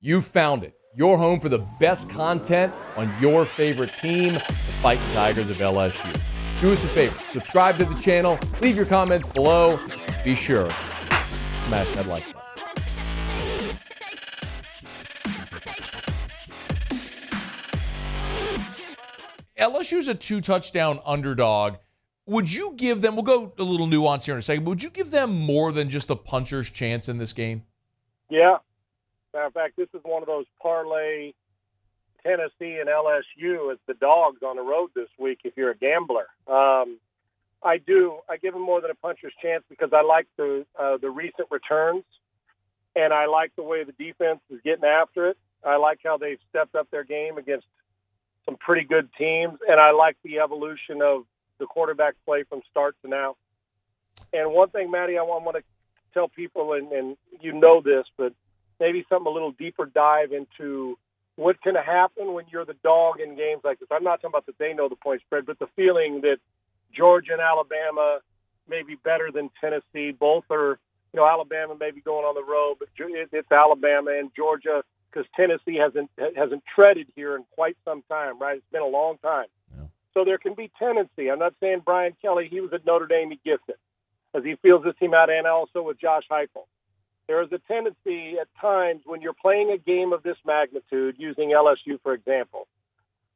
You found it. Your home for the best content on your favorite team, the Fighting Tigers of LSU. Do us a favor. Subscribe to the channel. Leave your comments below. Be sure to smash that like button. LSU's a 2-touchdown underdog. Would you give them, we'll go a little nuance here in a second, but would you give them more than just a puncher's chance in this game? Yeah. Matter of fact, this is one of those parlay Tennessee and LSU as the dogs on the road this week if you're a gambler. I do. I give them more than a puncher's chance because I like the recent returns, and I like the way the defense is getting after it. I like how they've stepped up their game against some pretty good teams, and I like the evolution of the quarterback play from start to now. And one thing, Maddie, I want to tell people, and you know this, but maybe something a little deeper dive into what can happen when you're the dog in games like this. I'm not talking about that they know the point spread, but the feeling that Georgia and Alabama may be better than Tennessee. Both are, Alabama may be going on the road, but it's Alabama and Georgia because Tennessee hasn't treaded here in quite some time, right? It's been a long time. Yeah. So there can be tendency. I'm not saying Brian Kelly, he was at Notre Dame, he gets it, as he feels this team out, and also with Josh Heupel. There is a tendency at times when you're playing a game of this magnitude, using LSU, for example,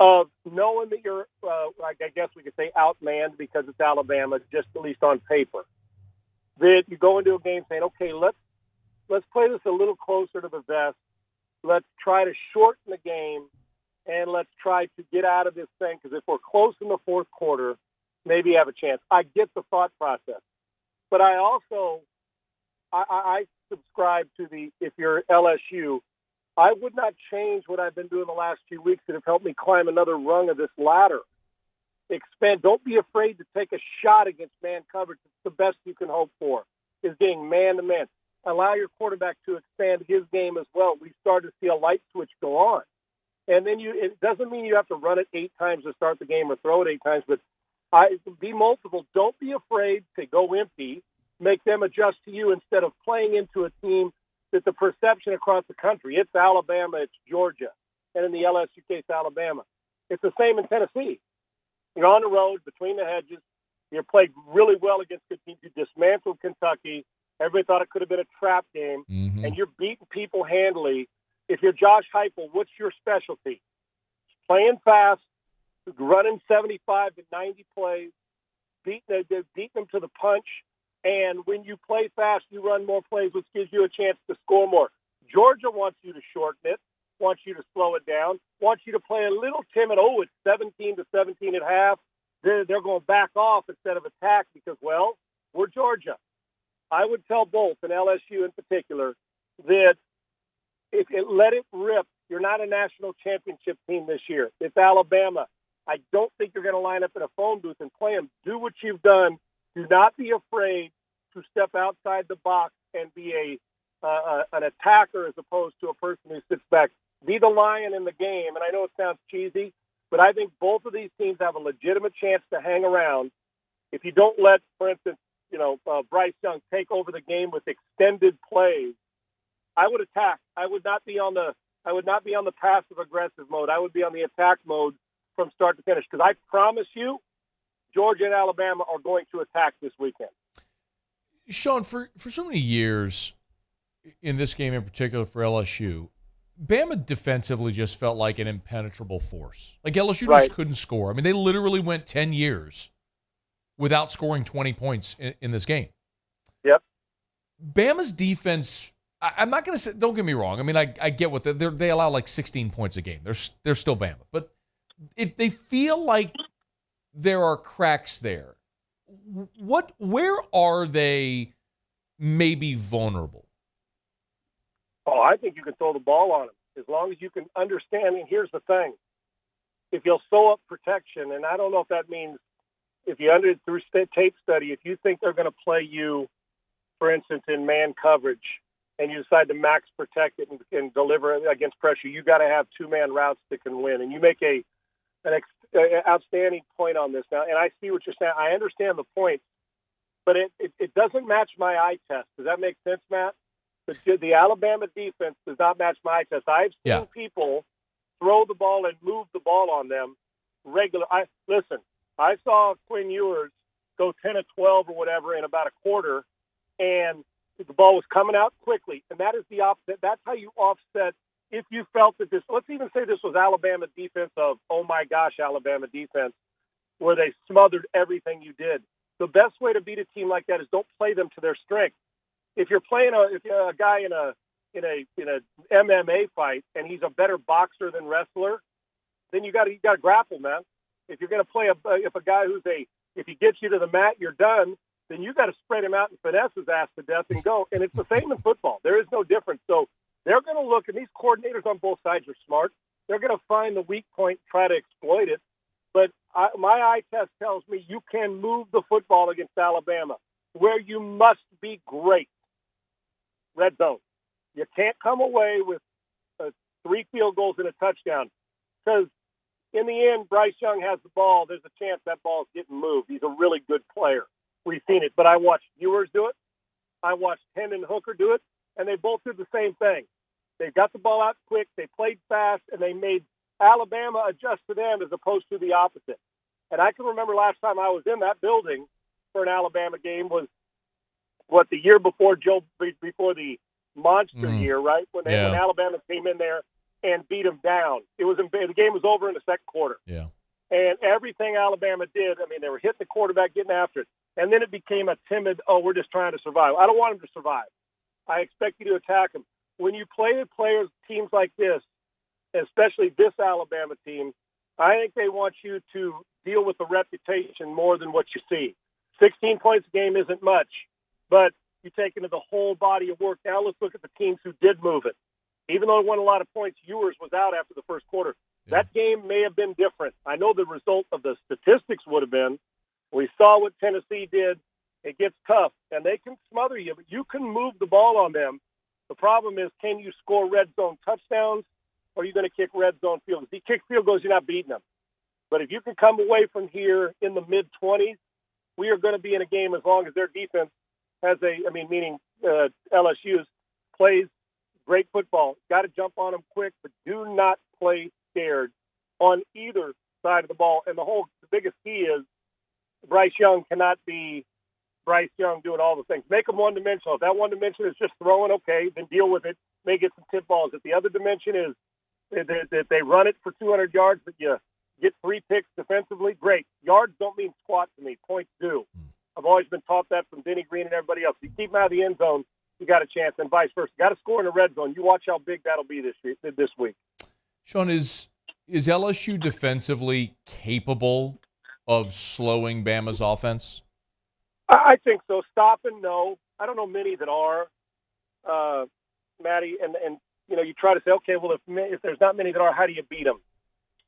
of knowing that you're, I guess we could say outmanned because it's Alabama, just at least on paper, that you go into a game saying, okay, let's play this a little closer to the vest. Let's try to shorten the game, and let's try to get out of this thing, because if we're close in the fourth quarter, maybe have a chance. I get the thought process. But I also I subscribe to if you're LSU, I would not change what I've been doing the last few weeks that have helped me climb another rung of this ladder. Expand. Don't be afraid to take a shot against man coverage. It's the best you can hope for, is getting man-to-man. Allow your quarterback to expand his game as well. We started to see a light switch go on. And then it doesn't mean you have to run it 8 times to start the game or throw it 8 times, but be multiple. Don't be afraid to go empty. Make them adjust to you instead of playing into a team that the perception across the country, it's Alabama, it's Georgia, and in the LSU case, Alabama. It's the same in Tennessee. You're on the road, between the hedges. You played really well against good teams. You dismantled Kentucky. Everybody thought it could have been a trap game, and you're beating people handily. If you're Josh Heupel, what's your specialty? Playing fast, running 75 to 90 plays, beating them to the punch. And when you play fast, you run more plays, which gives you a chance to score more. Georgia wants you to shorten it, wants you to slow it down, wants you to play a little timid. Oh, it's 17-17 at half. They're going to back off instead of attack because, well, we're Georgia. I would tell both, and LSU in particular, that if it let it rip, you're not a national championship team this year. It's Alabama. I don't think you're going to line up in a phone booth and play them. Do what you've done. Do not be afraid to step outside the box and be an attacker as opposed to a person who sits back. Be the lion in the game. And I know it sounds cheesy, but I think both of these teams have a legitimate chance to hang around. If you don't let, for instance, Bryce Young take over the game with extended plays, I would attack. I would not be on the passive aggressive mode. I would be on the attack mode from start to finish, because I promise you, Georgia and Alabama are going to attack this weekend. Sean, for so many years, in this game in particular for LSU, Bama defensively just felt like an impenetrable force. Like LSU just couldn't score. I mean, they literally went 10 years without scoring 20 points in this game. Yep. Bama's defense, I'm not going to say, don't get me wrong. I mean, I get what they allow like 16 points a game. They're still Bama. But they feel like there are cracks there. Where are they maybe vulnerable? Oh, I think you can throw the ball on them as long as you can understand. And here's the thing. If you'll sew up protection, and I don't know if that means if you through tape study, if you think they're going to play you, for instance, in man coverage, and you decide to max protect it and deliver against pressure, you got to have 2-man routes that can win. And you make an outstanding point on this now. And I see what you're saying. I understand the point, but it doesn't match my eye test. Does that make sense, Matt? The Alabama defense does not match my eye test. I've seen people throw the ball and move the ball on them regular. I saw Quinn Ewers go 10 of 12 or whatever in about a quarter, and the ball was coming out quickly. And that is the opposite. That's how you offset. If you felt that this, let's even say this was Alabama defense of, oh my gosh, Alabama defense, where they smothered everything you did. The best way to beat a team like that is don't play them to their strength. If you're playing a guy in a MMA fight and he's a better boxer than wrestler, then you got to grapple, man. If you're going to play if a guy if he gets you to the mat, you're done. Then you got to spread him out and finesse his ass to death and go. And it's the same in football. There is no difference. So they're going to look, and these coordinators on both sides are smart. They're going to find the weak point, try to exploit it. But my eye test tells me you can move the football against Alabama. Where you must be great, red zone. You can't come away with 3 field goals and a touchdown, because in the end, Bryce Young has the ball. There's a chance that ball's getting moved. He's a really good player. We've seen it. But I watched Ewers do it. I watched Hendon Hooker do it, and they both did the same thing. They got the ball out quick, they played fast, and they made Alabama adjust to them as opposed to the opposite. And I can remember last time I was in that building for an Alabama game was, the year before before the monster year, right? When Alabama came in there and beat them down. The game was over in the second quarter. Yeah. And everything Alabama did, they were hitting the quarterback, getting after it. And then it became a timid, we're just trying to survive. I don't want them to survive. I expect you to attack them. When you play teams like this, especially this Alabama team, I think they want you to deal with the reputation more than what you see. 16 points a game isn't much, but you take into the whole body of work. Now let's look at the teams who did move it. Even though it won a lot of points, Ewers was out after the first quarter. Yeah. That game may have been different. I know the result of the statistics would have been. We saw what Tennessee did. It gets tough, and they can smother you, but you can move the ball on them. The problem is, can you score red zone touchdowns, or are you going to kick red zone field goals? If you kick field goals, you're not beating them. But if you can come away from here in the mid-20s, we are going to be in a game as long as their defense has LSU's plays great football. Got to jump on them quick, but do not play scared on either side of the ball. And the biggest key is Bryce Young cannot be Bryce Young doing all the things. Make them one-dimensional. If that one dimension is just throwing, okay, then deal with it. May get some tip balls. If the other dimension is that they run it for 200 yards, but you get 3 picks defensively, great. Yards don't mean squat to me. Points do. I've always been taught that from Denny Green and everybody else. You keep them out of the end zone, you got a chance, and vice versa. Got to score in the red zone. You watch how big that'll be this week. Sean, is LSU defensively capable of slowing Bama's offense? I think so. Stopping, no. I don't know many that are, Matty. And you try to say, okay, well, if there's not many that are, how do you beat them?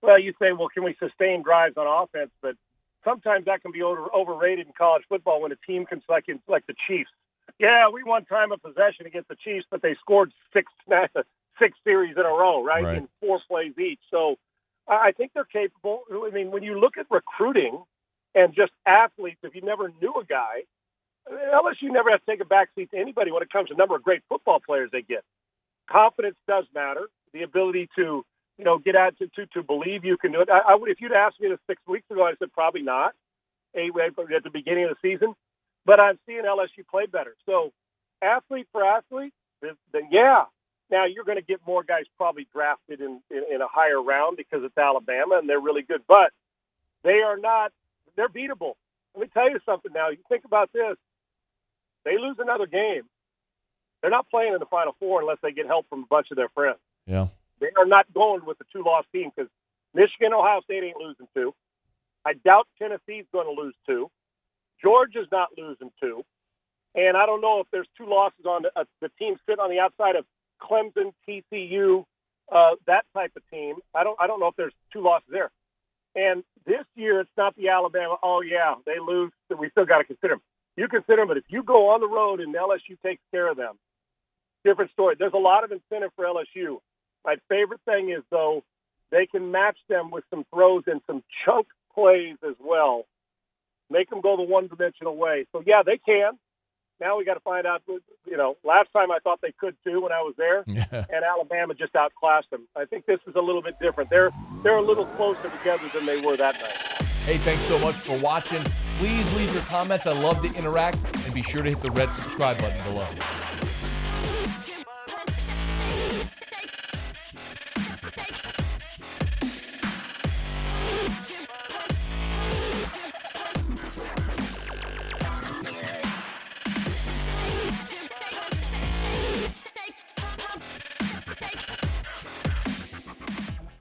Well, you say, well, can we sustain drives on offense? But sometimes that can be overrated in college football when a team can, like the Chiefs. Yeah, we won time of possession against the Chiefs, but they scored 6 series in a row, right? In 4 plays each. So I think they're capable. When you look at recruiting and just athletes, if you never knew a guy, LSU never has to take a backseat to anybody when it comes to the number of great football players they get. Confidence does matter. The ability to, get out to believe you can do it. I would, if you'd asked me this 6 weeks ago, I said probably not at the beginning of the season. But I'm seeing LSU play better. So athlete for athlete, then yeah. Now you're going to get more guys probably drafted in a higher round because it's Alabama and they're really good. But they're beatable. Let me tell you something now. You think about this. They lose another game. They're not playing in the Final Four unless they get help from a bunch of their friends. Yeah. They are not going with the 2-loss team because Michigan, Ohio State ain't losing 2. I doubt Tennessee's going to lose 2. Georgia's not losing 2. And I don't know if there's 2 losses on the team sitting on the outside of Clemson, TCU, that type of team. I don't know if there's 2 losses there. And this year, it's not the Alabama, oh, yeah, they lose, so we still got to consider them. You consider them, but if you go on the road and LSU takes care of them, different story. There's a lot of incentive for LSU. My favorite thing is, though, they can match them with some throws and some chunk plays as well. Make them go the one-dimensional way. So, yeah, they can. Now we got to find out. Last time I thought they could too when I was there, and Alabama just outclassed them. I think this is a little bit different. They're a little closer together than they were that night. Hey, thanks so much for watching. Please leave your comments. I love to interact, and be sure to hit the red subscribe button below.